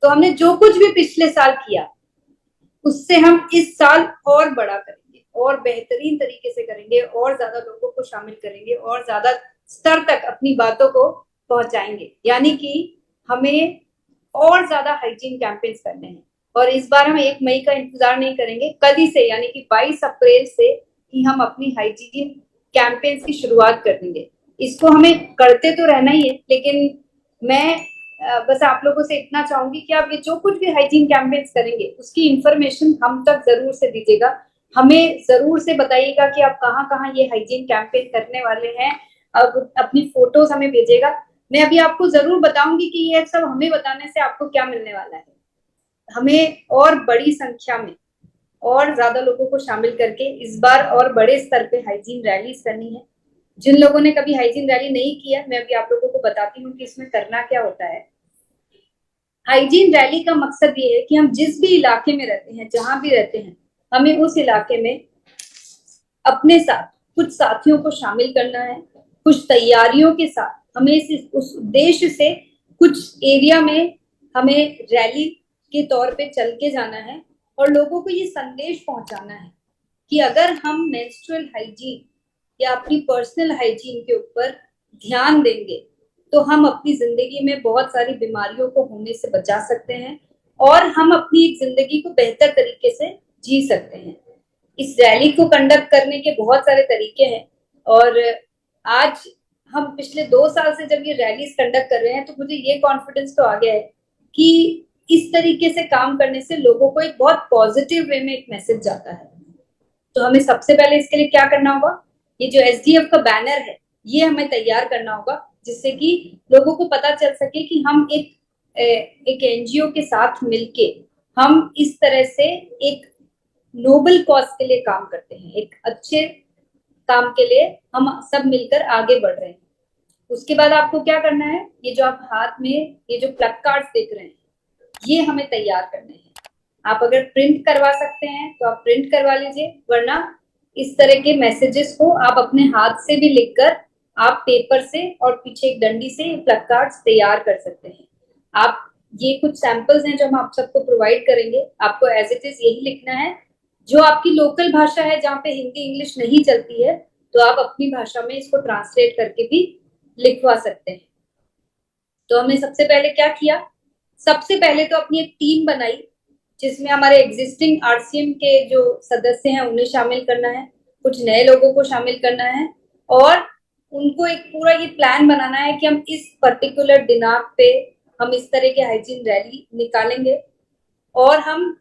तो हमने जो कुछ भी पिछले साल किया उससे हम इस साल और बड़ा करेंगे और बेहतरीन तरीके से करेंगे और ज्यादा लोगों को शामिल करेंगे और ज्यादा स्तर तक अपनी बातों को पहुंचाएंगे। यानी कि हमें और ज्यादा हाइजीन कैंपेन्स करने हैं और इस बार हम 1 मई का इंतजार नहीं करेंगे, कल ही से यानी कि 22 अप्रैल से ही हम अपनी हाइजीन कैंपेन्स की शुरुआत कर देंगे। इसको हमें करते तो रहना ही है, लेकिन मैं बस आप लोगों से इतना चाहूंगी कि आप ये जो कुछ भी हाइजीन कैंपेन्स करेंगे उसकी इंफॉर्मेशन हम तक जरूर से दीजिएगा। हमें जरूर से बताइएगा कि आप कहाँ कहाँ ये हाइजीन कैंपेन करने वाले हैं। अब अपनी फोटोज हमें भेजिएगा। मैं अभी आपको जरूर बताऊंगी कि ये सब हमें बताने से आपको क्या मिलने वाला है। हमें और बड़ी संख्या में और ज्यादा लोगों को शामिल करके इस बार और बड़े स्तर पे हाइजीन रैलीज करनी है। जिन लोगों ने कभी हाइजीन रैली नहीं किया, मैं अभी आप लोगों को बताती हूँ कि इसमें करना क्या होता है। हाइजीन रैली का मकसद ये है कि हम जिस भी इलाके में रहते हैं, जहां भी रहते हैं, हमें उस इलाके में अपने साथ कुछ साथियों को शामिल करना है। कुछ तैयारियों के साथ हमें उस उद्देश्य से कुछ एरिया में हमें रैली के तौर पे चल के जाना है और लोगों को ये संदेश पहुंचाना है कि अगर हम मेंस्ट्रुअल हाइजीन या अपनी पर्सनल हाइजीन के ऊपर ध्यान देंगे तो हम अपनी जिंदगी में बहुत सारी बीमारियों को होने से बचा सकते हैं और हम अपनी एक जिंदगी को बेहतर तरीके से जी सकते हैं। इस रैली को कंडक्ट करने के बहुत सारे तरीके हैं और आज हम पिछले 2 साल से जब ये रैलीज कंडक्ट कर रहे हैं तो मुझे ये कॉन्फिडेंस तो आ गया है कि इस तरीके से काम करने से लोगों को एक बहुत पॉजिटिव वे में एक मैसेज जाता है। तो हमें सबसे पहले इसके लिए क्या करना होगा, ये जो एसडीएफ का बैनर है ये हमें तैयार करना होगा जिससे कि लोगों को पता चल सके कि हम एक एनजीओ के साथ मिलके हम इस तरह से एक नोबल कॉज के लिए काम करते हैं, एक अच्छे काम के लिए हम सब मिलकर आगे बढ़ रहे हैं। उसके बाद आपको क्या करना है, ये जो आप हाथ में ये जो प्लग कार्ड्स देख रहे हैं ये हमें तैयार करने हैं। आप अगर प्रिंट करवा सकते हैं तो आप प्रिंट करवा लीजिए, वरना इस तरह के मैसेजेस को आप अपने हाथ से भी लिखकर आप पेपर से और पीछे एक डंडी से प्लग कार्ड्स तैयार कर सकते हैं। आप ये कुछ सैंपल्स हैं जो हम आप सबको प्रोवाइड करेंगे। आपको एज इट इज यही लिखना है। जो आपकी लोकल भाषा है जहाँ पे हिंदी इंग्लिश नहीं चलती है तो आप अपनी भाषा में इसको ट्रांसलेट करके भी लिखवा सकते हैं। तो हमने सबसे पहले क्या किया, सबसे पहले तो अपनी एक टीम बनाई जिसमें हमारे एग्जिस्टिंग आरसीएम के जो सदस्य हैं उन्हें शामिल करना है, कुछ नए लोगों को शामिल करना है और उनको एक पूरा ये प्लान बनाना है कि हम इस पर्टिकुलर दिनांक पे हम इस तरह की हाइजीन रैली निकालेंगे और हम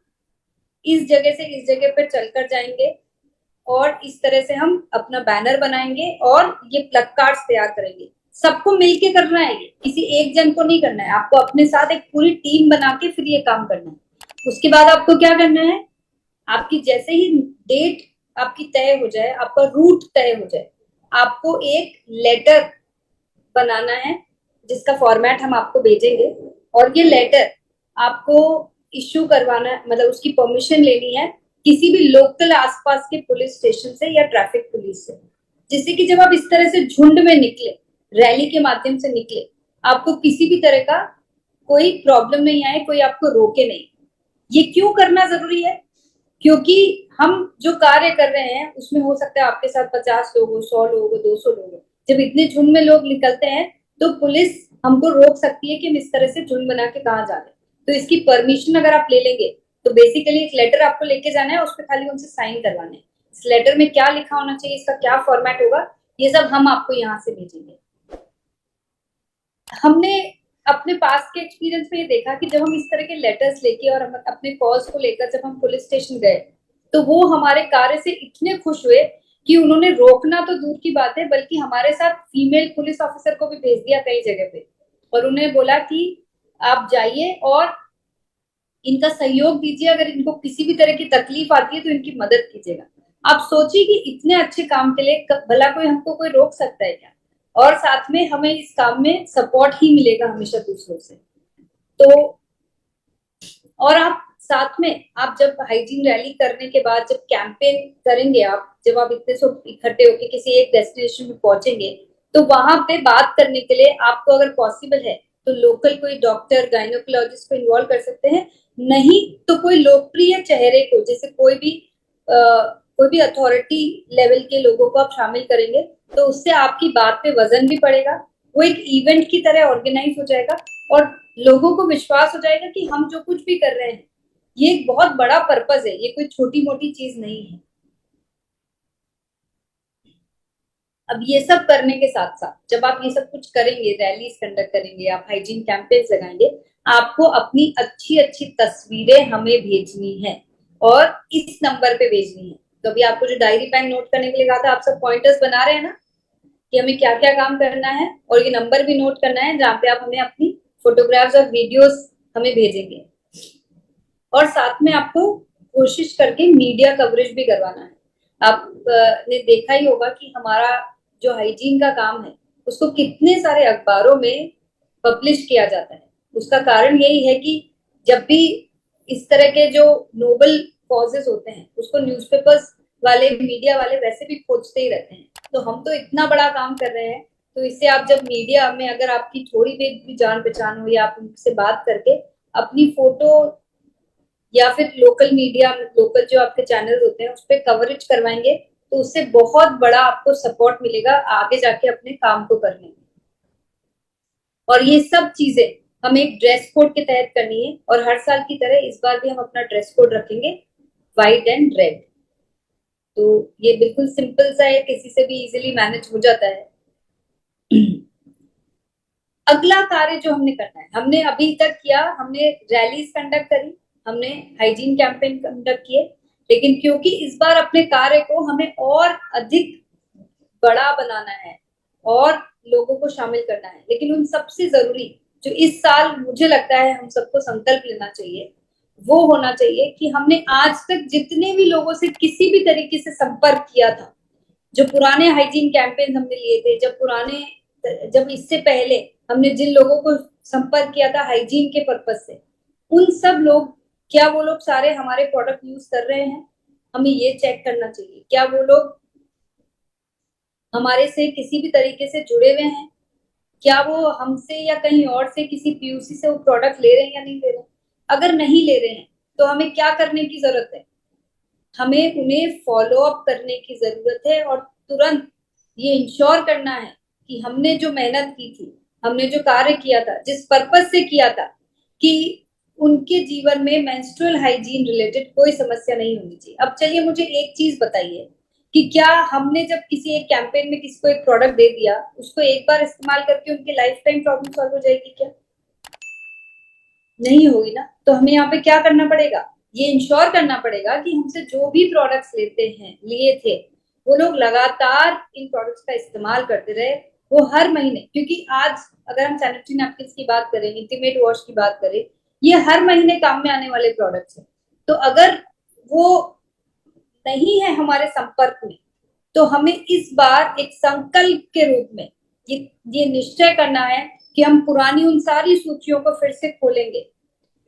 इस जगह से इस जगह पर चलकर जाएंगे और इस तरह से हम अपना बैनर बनाएंगे और ये प्लग कार्ड्स तैयार करेंगे। सबको मिलके करना है, ये किसी एक जन को नहीं करना है, आपको अपने साथ एक पूरी टीम बना के फिर ये काम करना है। उसके बाद आपको क्या करना है, आपकी जैसे ही डेट आपकी तय हो जाए, आपका रूट तय हो जाए, आपको एक लेटर बनाना है जिसका फॉर्मेट हम आपको भेजेंगे और ये लेटर आपको इश्यू करवाना है, मतलब उसकी परमिशन लेनी है किसी भी लोकल आसपास के पुलिस स्टेशन से या ट्रैफिक पुलिस से, जिससे कि जब आप इस तरह से झुंड में निकले, रैली के माध्यम से निकले, आपको किसी भी तरह का कोई प्रॉब्लम नहीं आए, कोई आपको रोके नहीं। ये क्यों करना जरूरी है, क्योंकि हम जो कार्य कर रहे हैं उसमें हो सकता है आपके साथ 50 लोग हो, 100 लोग हो, 200 लोग हो। जब इतने झुंड में लोग निकलते हैं तो पुलिस हमको रोक सकती है कि हम इस तरह से झुंड बना के कहाँ जा रहे हैं। तो इसकी परमिशन अगर आप ले लेंगे तो बेसिकली एक लेटर आपको लेके जाना है, उस पर खाली उनसे साइन करवाने हैं। इस लेटर में क्या लिखा होना चाहिए, इसका क्या फॉर्मेट होगा, ये सब हम आपको यहाँ से भेजेंगे। हमने अपने पास के एक्सपीरियंस में ये देखा कि जब हम इस तरह के लेटर्स लेके और हम अपने कॉज को लेकर जब हम पुलिस स्टेशन गए तो वो हमारे कार्य से इतने खुश हुए कि उन्होंने रोकना तो दूर की बात है बल्कि हमारे साथ फीमेल पुलिस ऑफिसर को भी भेज दिया कई जगह पे और उन्हें बोला कि आप जाइए और इनका सहयोग दीजिए, अगर इनको किसी भी तरह की तकलीफ आती है तो इनकी मदद कीजिएगा। आप सोचिए कि इतने अच्छे काम के लिए भला कोई हमको कोई रोक सकता है क्या, और साथ में हमें इस काम में सपोर्ट ही मिलेगा हमेशा दूसरों से। तो और आप साथ में आप जब हाइजीन रैली करने के बाद जब कैंपेन करेंगे, आप जब आप इतने सब इकट्ठे होकर किसी एक डेस्टिनेशन में पहुंचेंगे तो वहां पे बात करने के लिए आपको अगर पॉसिबल है तो लोकल कोई डॉक्टर गायनोकोलॉजिस्ट को इन्वॉल्व कर सकते हैं, नहीं तो कोई लोकप्रिय चेहरे को, जैसे कोई भी अथॉरिटी लेवल के लोगों को आप शामिल करेंगे तो उससे आपकी बात पे वजन भी पड़ेगा, वो एक इवेंट की तरह ऑर्गेनाइज हो जाएगा और लोगों को विश्वास हो जाएगा कि हम जो कुछ भी कर रहे हैं ये एक बहुत बड़ा पर्पस है, ये कोई छोटी मोटी चीज नहीं है। अब ये सब करने के साथ साथ जब आप ये सब कुछ करेंगे, रैलीज कंडक्ट करेंगे, आप हाइजीन कैंपेन्स लगाएंगे, आपको अपनी अच्छी अच्छी तस्वीरें हमें भेजनी है और इस नंबर पे भेजनी है। तो अभी आपको जो डायरी पेन नोट करने के लिए कहा था, आप सब पॉइंटर्स बना रहे हैं ना कि हमें क्या क्या काम करना है, और ये नंबर भी नोट करना है जहाँ पे आप हमें अपनी फोटोग्राफ्स और वीडियोस हमें भेजेंगे। और साथ में आपको कोशिश करके मीडिया कवरेज भी करवाना है। आप ने देखा ही होगा कि हमारा जो हाइजीन का काम है उसको कितने सारे अखबारों में पब्लिश किया जाता है। उसका कारण यही है कि जब भी इस तरह के जो नोबल कॉजेस होते हैं उसको न्यूज़पेपर्स वाले, मीडिया वाले वैसे भी खोजते ही रहते हैं। तो हम तो इतना बड़ा काम कर रहे हैं, तो इससे आप जब मीडिया में अगर आपकी थोड़ी भी जान पहचान हो या आप उनसे बात करके अपनी फोटो या फिर लोकल मीडिया, लोकल जो आपके चैनल होते हैं उस पर कवरेज करवाएंगे तो उससे बहुत बड़ा आपको सपोर्ट मिलेगा आगे जाके अपने काम को करने में। और ये सब चीजें हमें एक ड्रेस कोड के तहत करनी है और हर साल की तरह इस बार भी हम अपना ड्रेस कोड रखेंगे व्हाइट एंड रेड। तो ये बिल्कुल सिंपल सा है, किसी से भी इजीली मैनेज हो जाता है। अगला कार्य जो हमने करना है, हमने अभी तक किया, हमने रैलीज कंडक्ट करी, हमने हाइजीन कैंपेन कंडक्ट किए, लेकिन क्योंकि इस बार अपने कार्य को हमें और अधिक बड़ा बनाना है और लोगों को शामिल करना है, लेकिन उन सबसे जरूरी जो इस साल मुझे लगता है हम सबको संकल्प लेना चाहिए वो होना चाहिए कि हमने आज तक जितने भी लोगों से किसी भी तरीके से संपर्क किया था, जो पुराने हाइजीन कैंपेन हमने लिए थे, जब इससे पहले हमने जिन लोगों को संपर्क किया था हाइजीन के पर्पज से, उन सब लोग, क्या वो लोग सारे हमारे प्रोडक्ट यूज कर रहे हैं? हमें ये चेक करना चाहिए। क्या वो लोग हमारे से किसी भी तरीके से जुड़े हुए हैं? क्या वो हमसे या कहीं और से किसी पीयूसी से वो प्रोडक्ट ले रहे हैं या नहीं ले रहे हैं? अगर नहीं ले रहे हैं तो हमें क्या करने की जरूरत है? हमें उन्हें फॉलो अप करने की जरूरत है और तुरंत ये इंश्योर करना है कि हमने जो मेहनत की थी, हमने जो कार्य किया था, जिस पर्पज से किया था कि उनके जीवन में मेंस्ट्रुअल हाइजीन रिलेटेड कोई समस्या नहीं होनी चाहिए। अब चलिए मुझे एक चीज बताइए कि क्या हमने जब किसी एक कैंपेन में किसी को एक प्रोडक्ट दे दिया, उसको एक बार इस्तेमाल करके उनकी लाइफ टाइम प्रॉब्लम सॉल्व हो जाएगी क्या? नहीं होगी ना। तो हमें यहाँ पे क्या करना पड़ेगा? ये इंश्योर करना पड़ेगा कि हमसे जो भी प्रोडक्ट्स लिए थे, वो लोग लगातार इन प्रोडक्ट्स का इस्तेमाल करते रहे। वो हर महीने, क्योंकि आज अगर हम सैनिटरी नैपकिन की बात करें, इंटीमेट वॉश की बात करें, ये हर महीने काम में आने वाले प्रोडक्ट्स हैं। तो अगर वो नहीं है हमारे संपर्क में, तो हमें इस बार एक संकल्प के रूप में ये निश्चय करना है कि हम पुरानी उन सारी सूचियों को फिर से खोलेंगे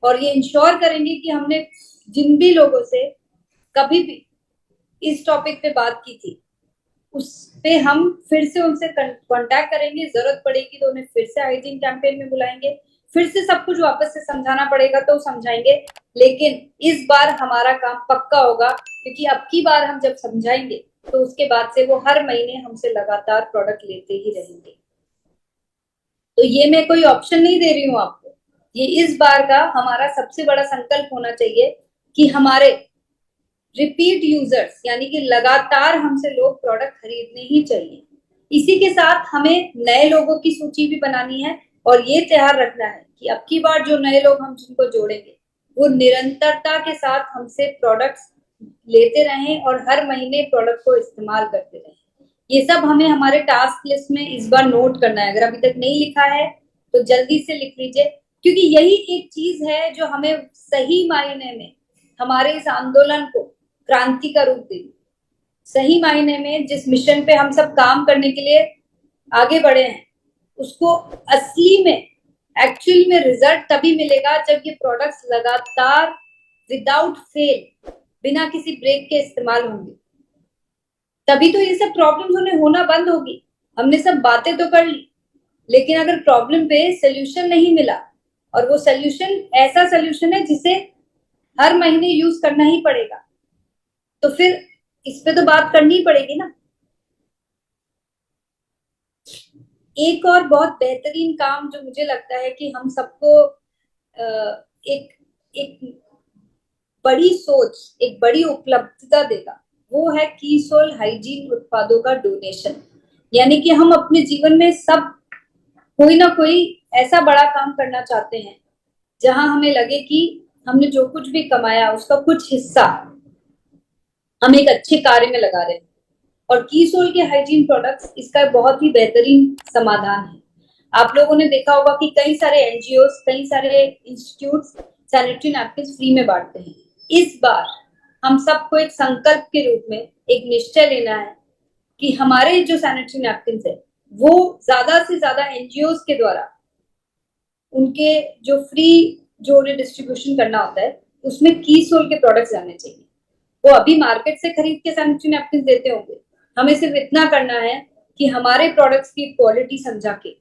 और ये इंश्योर करेंगे कि हमने जिन भी लोगों से कभी भी इस टॉपिक पे बात की थी उस पे हम फिर से उनसे कांटेक्ट करेंगे। जरूरत पड़ेगी तो उन्हें फिर से हाइजीन कैंपेन में बुलाएंगे, फिर से सब कुछ वापस से समझाना पड़ेगा तो समझाएंगे, लेकिन इस बार हमारा काम पक्का होगा, क्योंकि अब की बार हम जब समझाएंगे तो उसके बाद से वो हर महीने हमसे लगातार प्रोडक्ट लेते ही रहेंगे। तो ये मैं कोई ऑप्शन नहीं दे रही हूँ आपको, ये इस बार का हमारा सबसे बड़ा संकल्प होना चाहिए कि हमारे रिपीट यूजर्स, यानी कि लगातार हमसे लोग प्रोडक्ट खरीदने ही चाहिए। इसी के साथ हमें नए लोगों की सूची भी बनानी है और ये ध्यान रखना है कि अब की बार जो नए लोग हम जिनको जोड़ेंगे वो निरंतरता के साथ हमसे प्रोडक्ट्स लेते रहें और हर महीने प्रोडक्ट को इस्तेमाल करते रहें। ये सब हमें हमारे टास्क लिस्ट में इस बार नोट करना है। अगर अभी तक नहीं लिखा है तो जल्दी से लिख लीजिए, क्योंकि यही एक चीज है जो हमें सही मायने में हमारे इस आंदोलन को क्रांति का रूप देगी। सही मायने में जिस मिशन पे हम सब काम करने के लिए आगे बढ़े हैं, उसको असली में, एक्चुअल में रिजल्ट तभी मिलेगा जब ये प्रोडक्ट्स लगातार विदाउट फेल, बिना किसी ब्रेक के इस्तेमाल होंगे। तभी तो ये सब प्रॉब्लम्स उन्हें होना बंद होगी। हमने सब बातें तो कर ली, लेकिन अगर प्रॉब्लम पे सोल्यूशन नहीं मिला और वो सोल्यूशन ऐसा सोल्यूशन है जिसे हर महीने यूज करना ही पड़ेगा, तो फिर इस पे तो बात करनी ही पड़ेगी ना। एक और बहुत बेहतरीन काम जो मुझे लगता है कि हम सबको एक एक बड़ी सोच, एक बड़ी उपलब्धता देगा, वो है कीसोल हाइजीन उत्पादों का डोनेशन। यानी कि हम अपने जीवन में सब कोई ना कोई ऐसा बड़ा काम करना चाहते हैं जहां हमें लगे कि हमने जो कुछ भी कमाया उसका कुछ हिस्सा हम एक अच्छे कार्य में लगा रहे हैं। और कीसोल के हाइजीन प्रोडक्ट्स इसका बहुत ही बेहतरीन समाधान है। आप लोगों ने देखा होगा कि कई सारे एनजीओ, कई सारे इंस्टीट्यूट सैनिटरी नैपकिन फ्री में बांटते हैं। इस बार हम सबको एक संकल्प के रूप में एक निश्चय लेना है कि हमारे जो सैनिटरी नैपकिन है वो ज्यादा से ज्यादा एनजीओ के द्वारा उनके जो फ्री जो उन्हें डिस्ट्रीब्यूशन करना होता है उसमें कीसोल के प्रोडक्ट्स आने चाहिए। वो अभी मार्केट से खरीद के सैनिटरी नैपकिन देते होंगे, हमें सिर्फ इतना करना है कि हमारे प्रोडक्ट्स की क्वालिटी समझा के,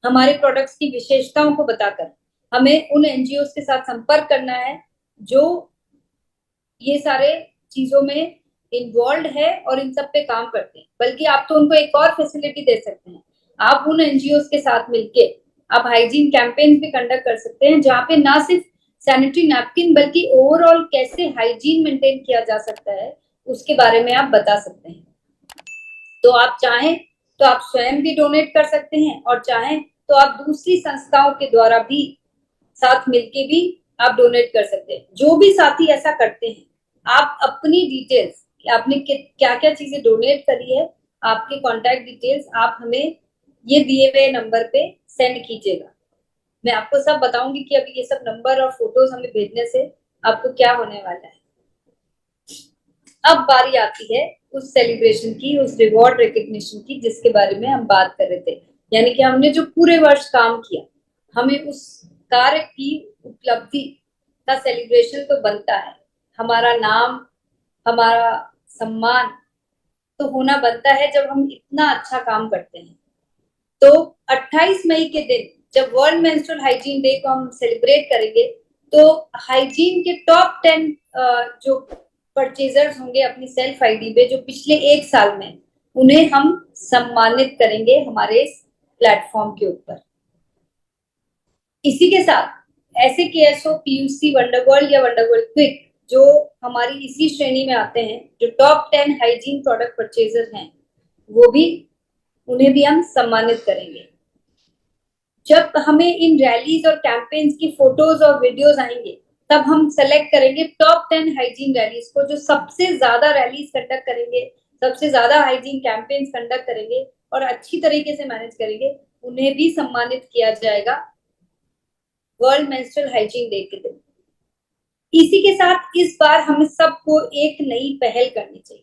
हमारे प्रोडक्ट्स की विशेषताओं को बताकर हमें उन एनजीओ के साथ संपर्क करना है जो ये सारे चीजों में इन्वॉल्व है और इन सब पे काम करते हैं। बल्कि आप तो उनको एक और फैसिलिटी दे सकते हैं, आप उन एनजीओ के साथ मिलके आप हाइजीन कैंपेन भी कंडक्ट कर सकते हैं जहां पे ना सिर्फ सैनिटरी नैपकिन बल्कि ओवरऑल कैसे हाइजीन मेंटेन किया जा सकता है उसके बारे में आप बता सकते हैं। तो आप चाहें तो आप स्वयं भी डोनेट कर सकते हैं और चाहें तो आप दूसरी संस्थाओं के द्वारा भी साथ मिलके भी आप डोनेट कर सकते हैं। जो भी साथी ऐसा करते हैं, आप अपनी डिटेल्स, आपने क्या क्या चीजें डोनेट करी है, आपके कॉन्टैक्ट डिटेल्स आप हमें ये दिए हुए नंबर पे सेंड कीजिएगा। मैं आपको सब बताऊंगी कि अभी ये सब नंबर और फोटोज हमें भेजने से आपको क्या होने वाला है। अब बारी आती है उस सेलिब्रेशन की, उस रिवॉर्ड रिकग्निशन की जिसके बारे में हम बात कर रहे थे। यानी कि हमने जो पूरे वर्ष काम किया, हमें उस कार्य की उपलब्धि का सेलिब्रेशन तो बनता है। हमारा नाम, हमारा सम्मान तो होना बनता है जब हम इतना अच्छा काम करते हैं। तो 28 मई के दिन जब वर्ल्ड मेंस्ट्रुअल हाइजीन डे को हम सेलिब्रेट करेंगे, तो हाइजीन के टॉप 10 जो परचेजर्स होंगे अपनी सेल्फ आईडी पे जो पिछले एक साल में, उन्हें हम सम्मानित करेंगे हमारे इस प्लेटफॉर्म के ऊपर। इसी के साथ ऐसे केएसओ, पीयूसी, वंडरवर्ल्ड या वंडरवर्ल्ड क्विक जो हमारी इसी श्रेणी में आते हैं, जो टॉप 10 हाइजीन प्रोडक्ट परचेजर हैं, वो भी, उन्हें भी हम सम्मानित करेंगे। जब हमें इन रैलीज और कैंपेन्स की फोटोज और वीडियोस आएंगे, तब हम सेलेक्ट करेंगे टॉप 10 हाइजीन रैलीज को, जो सबसे ज्यादा रैलीज कंडक्ट करेंगे, सबसे ज्यादा हाइजीन कैंपेन्स कंडक्ट करेंगे और अच्छी तरीके से मैनेज करेंगे। उन्हें भी सम्मानित किया जाएगा वर्ल्ड मेंस्ट्रुअल हाइजीन डे के दिन। इसी के साथ इस बार हम सबको एक नई पहल करनी चाहिए।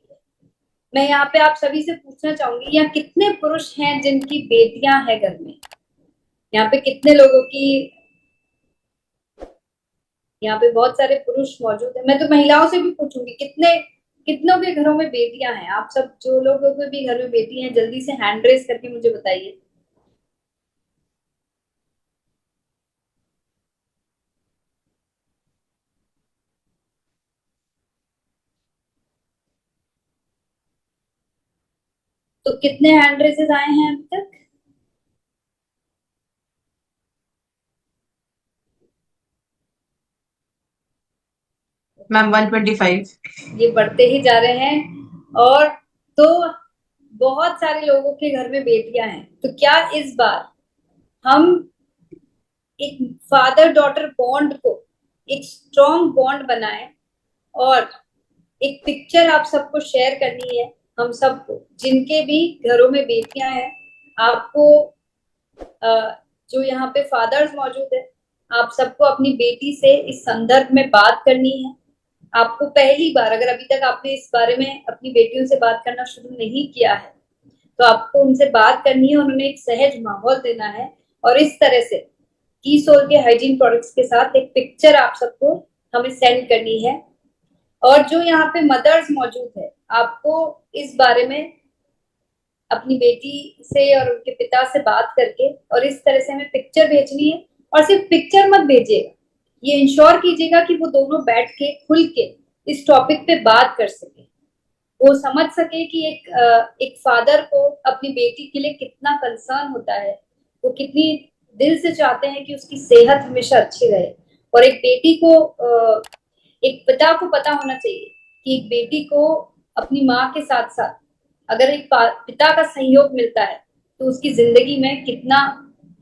मैं यहाँ पे आप सभी से पूछना चाहूंगी, यहाँ कितने पुरुष हैं जिनकी बेटियां हैं घर में? यहाँ पे कितने लोगों की, यहाँ पे बहुत सारे पुरुष मौजूद हैं। मैं तो महिलाओं से भी पूछूंगी कितने कितनों के घरों में बेटियां हैं? आप सब जो लोगों के भी घर में बेटी हैं जल्दी से हैंड रेस करके मुझे बताइए। तो कितने हैंड रेसेस आए हैं अभी तक? मैम 125। ये बढ़ते ही जा रहे हैं। और तो बहुत सारे लोगों के घर में बेटियां हैं, तो क्या इस बार हम एक फादर डॉटर बॉन्ड को एक स्ट्रॉन्ग बॉन्ड बनाएं और एक पिक्चर आप सबको शेयर करनी है, हम सबको जिनके भी घरों में बेटियां हैं। आपको जो यहाँ पे फादर्स मौजूद है, आप सबको अपनी बेटी से इस संदर्भ में बात करनी है। आपको पहली बार, अगर अभी तक आपने इस बारे में अपनी बेटियों से बात करना शुरू नहीं किया है, तो आपको उनसे बात करनी है और उन्हें एक सहज माहौल देना है। और इस तरह से कीसोल के हाइजीन प्रोडक्ट्स के साथ एक पिक्चर आप सबको हमें सेंड करनी है। और जो यहाँ पे मदर्स मौजूद है, आपको इस बारे में अपनी बेटी से और उनके पिता से बात करके, और इस तरह से हमें पिक्चर भेजनी है। और सिर्फ पिक्चर मत भेजिएगा, ये इंश्योर कीजिएगा कि वो दोनों बैठ के खुल के इस टॉपिक पे बात कर सके, वो समझ सके कि एक फादर को अपनी बेटी के लिए कितना कंसर्न होता है, वो कितनी दिल से चाहते हैं कि उसकी सेहत हमेशा अच्छी रहे। और एक बेटी को एक पिता को पता होना चाहिए कि एक बेटी को अपनी माँ के साथ साथ अगर एक पिता का सहयोग मिलता है तो उसकी जिंदगी में कितना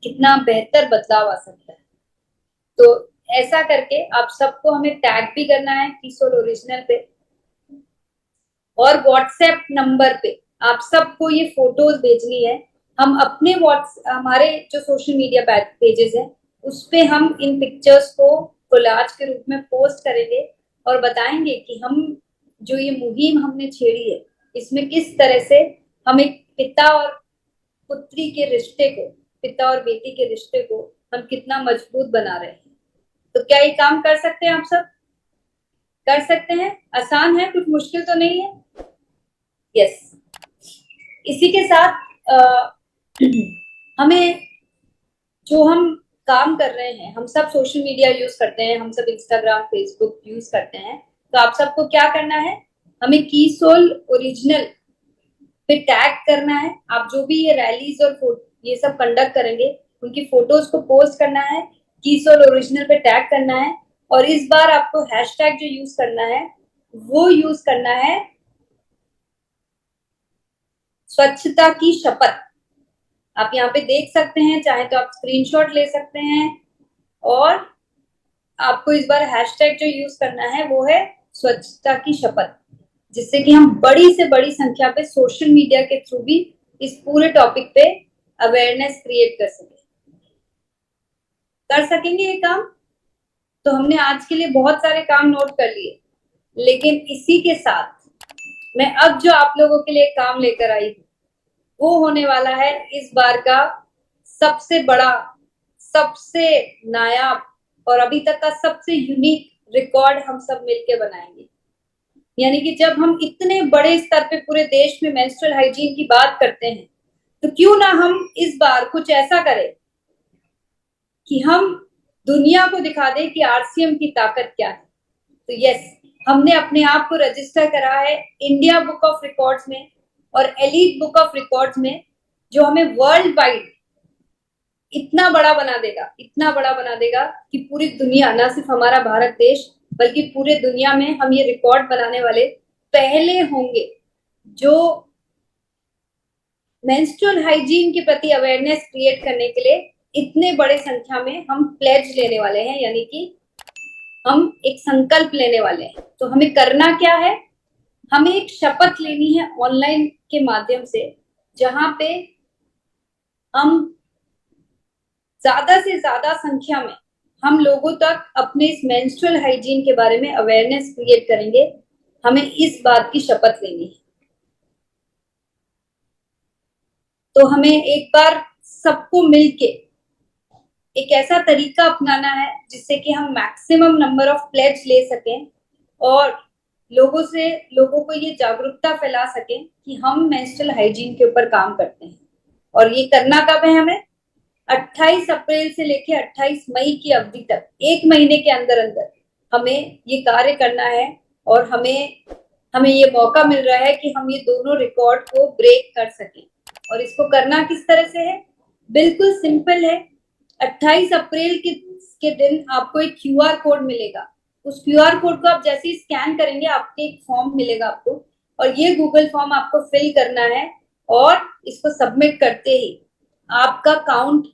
कितना बेहतर बदलाव आ सकता है। तो ऐसा करके आप सबको हमें टैग भी करना है कीसोल ओरिजिनल पे, और व्हाट्सएप नंबर पे आप सबको ये फोटोज भेजनी है। हम अपने हमारे जो सोशल मीडिया पेजेस हैं उस पे हम इन पिक्चर्स को कोलाज के रूप में पोस्ट करेंगे और बताएंगे कि हम जो ये मुहिम हमने छेड़ी है इसमें किस तरह से हम एक पिता और पुत्री के रिश्ते को, पिता और बेटी के रिश्ते को हम कितना मजबूत बना रहे हैं। तो क्या ये काम कर सकते हैं? आप सब कर सकते हैं? आसान है, कुछ मुश्किल तो नहीं है। यस, इसी के साथ हमें जो हम काम कर रहे हैं, हम सब सोशल मीडिया यूज करते हैं, हम सब इंस्टाग्राम फेसबुक यूज करते हैं, तो आप सबको क्या करना है, हमें कीसोल ओरिजिनल पे टैग करना है। आप जो भी ये रैलीज और ये सब कंडक्ट करेंगे उनकी फोटोज को पोस्ट करना है, कीसोल ओरिजिनल पे टैग करना है। और इस बार आपको हैशटैग जो यूज करना है वो यूज करना है स्वच्छता की शपथ। आप यहाँ पे देख सकते हैं, चाहे तो आप स्क्रीनशॉट ले सकते हैं। और आपको इस बार हैशटैग जो यूज करना है वो है स्वच्छता की शपथ, जिससे कि हम बड़ी से बड़ी संख्या पे सोशल मीडिया के थ्रू भी इस पूरे टॉपिक पे अवेयरनेस क्रिएट कर सकेंगे ये काम। तो हमने आज के लिए बहुत सारे काम नोट कर लिए, लेकिन इसी के साथ मैं अब जो आप लोगों के लिए काम लेकर आई हूँ वो होने वाला है इस बार का सबसे बड़ा, सबसे नायाब और अभी तक का सबसे यूनिक रिकॉर्ड हम सब मिलके बनाएंगे। यानी कि जब हम इतने बड़े स्तर पे पूरे देश में मेंस्ट्रुअल हाइजीन की बात करते हैं तो क्यों ना हम इस बार कुछ ऐसा करें कि हम दुनिया को दिखा दें कि आरसीएम की ताकत क्या है। तो यस, हमने अपने आप को रजिस्टर करा है इंडिया बुक ऑफ रिकॉर्ड्स में और एलीट बुक ऑफ रिकॉर्ड्स में, जो हमें वर्ल्ड वाइड इतना बड़ा बना देगा, इतना बड़ा बना देगा कि पूरी दुनिया, ना सिर्फ हमारा भारत देश बल्कि पूरे दुनिया में हम ये रिकॉर्ड बनाने वाले पहले होंगे जो मेंस्ट्रुअल हाइजीन के प्रति अवेयरनेस क्रिएट करने के लिए इतने बड़े संख्या में हम प्लेज लेने वाले हैं, यानी कि हम एक संकल्प लेने वाले हैं। तो हमें करना क्या है, हमें एक शपथ लेनी है ऑनलाइन के माध्यम से, जहां पे हम ज्यादा से ज्यादा संख्या में हम लोगों तक अपने इस मेंस्ट्रुअल हाइजीन के बारे में अवेयरनेस क्रिएट करेंगे। हमें इस बात की शपथ लेनी है। तो हमें एक बार सबको मिलके एक ऐसा तरीका अपनाना है जिससे कि हम मैक्सिमम नंबर ऑफ प्लेज ले सकें और लोगों को ये जागरूकता फैला सकें कि हम मेंस्ट्रुअल हाइजीन के ऊपर काम करते हैं। और ये करना कब है, हमें 28 अप्रैल से लेके 28 मई की अवधि तक, एक महीने के अंदर अंदर हमें ये कार्य करना है। और हमें ये मौका मिल रहा है कि हम ये दोनों रिकॉर्ड को ब्रेक कर सकें। और इसको करना किस तरह से है, बिल्कुल सिंपल है। 28 अप्रैल के दिन आपको एक क्यूआर कोड मिलेगा। उस क्यूआर कोड को आप जैसे ही स्कैन करेंगे आपके एक फॉर्म मिलेगा आपको, और ये गूगल फॉर्म आपको फिल करना है। और इसको सबमिट करते ही आपका काउंट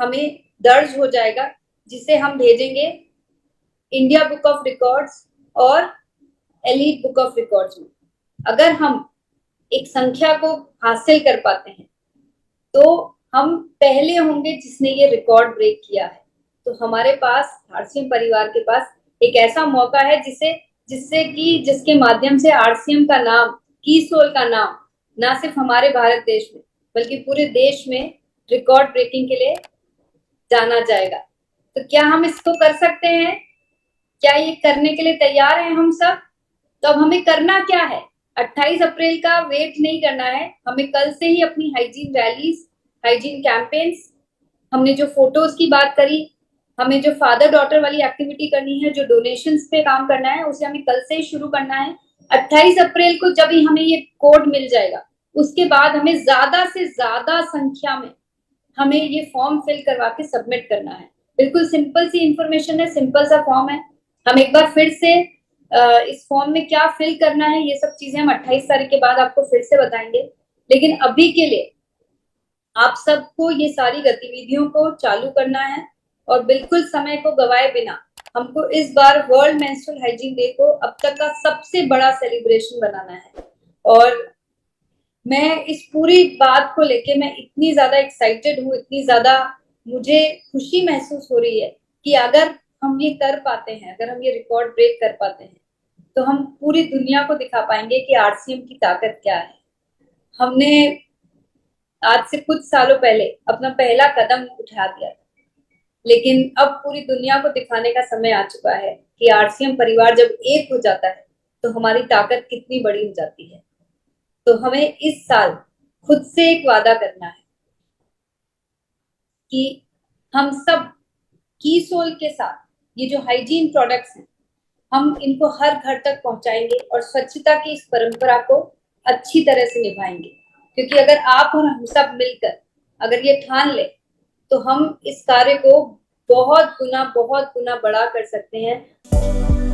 हमें दर्ज हो जाएगा, जिसे हम भेजेंगे इंडिया बुक ऑफ रिकॉर्ड्स और एलीट बुक ऑफ रिकॉर्ड्स में। अगर हम एक संख्या को हासिल कर पाते हैं तो हम पहले होंगे जिसने ये रिकॉर्ड ब्रेक किया है। तो हमारे पास, आरसीएम परिवार के पास एक ऐसा मौका है जिसके माध्यम से आरसीएम का नाम, कीसोल का नाम ना सिर्फ हमारे भारत देश में बल्कि पूरे देश में रिकॉर्ड ब्रेकिंग के लिए जाना जाएगा। तो क्या हम इसको कर सकते हैं? क्या ये करने के लिए तैयार हैं हम सब? तो अब हमें करना क्या है, 28 अप्रैल का वेट नहीं करना है, हमें कल से ही अपनी हाइजीन रैलीज, हाइजीन कैंपेन्स, हमने जो फोटोज की बात करी, हमें जो फादर डॉटर वाली एक्टिविटी करनी है, जो डोनेशंस पे काम करना है, उसे हमें कल से ही शुरू करना है। 28 अप्रैल को जब ही हमें ये कोड मिल जाएगा, उसके बाद हमें ज्यादा से ज्यादा संख्या में हमें ये फॉर्म फिल करवा के सबमिट करना है। बिल्कुल सिंपल सी इंफॉर्मेशन है, सिंपल सा फॉर्म है। हम एक बार फिर से इस फॉर्म में क्या फिल करना है, ये सब चीजें हम 28 तारीख के बाद आपको फिर से बताएंगे। लेकिन अभी के लिए आप सबको ये सारी गतिविधियों को चालू करना है और बिल्कुल समय को गवाए बिना हमको इस बार वर्ल्ड मेंस्ट्रुअल हाइजीन डे को अब तक का सबसे बड़ा सेलिब्रेशन बनाना है। और मैं इस पूरी बात को लेके मैं इतनी ज्यादा एक्साइटेड हूँ, इतनी ज्यादा मुझे खुशी महसूस हो रही है कि अगर हम ये कर पाते हैं, अगर हम ये रिकॉर्ड ब्रेक कर पाते हैं, तो हम पूरी दुनिया को दिखा पाएंगे कि आरसीएम की ताकत क्या है। हमने आज से कुछ सालों पहले अपना पहला कदम उठा दिया था, लेकिन अब पूरी दुनिया को दिखाने का समय आ चुका है कि आरसीएम परिवार जब एक हो जाता है तो हमारी ताकत कितनी बड़ी हो जाती है। तो हमें इस साल खुद से एक वादा करना है कि हम सब की सोल के साथ ये जो हाइजीन प्रोडक्ट्स हैं, हम इनको हर घर तक पहुंचाएंगे और स्वच्छता की इस परंपरा को अच्छी तरह से निभाएंगे। क्योंकि अगर आप और हम सब मिलकर अगर ये ठान ले तो हम इस कार्य को बहुत गुना बड़ा कर सकते हैं।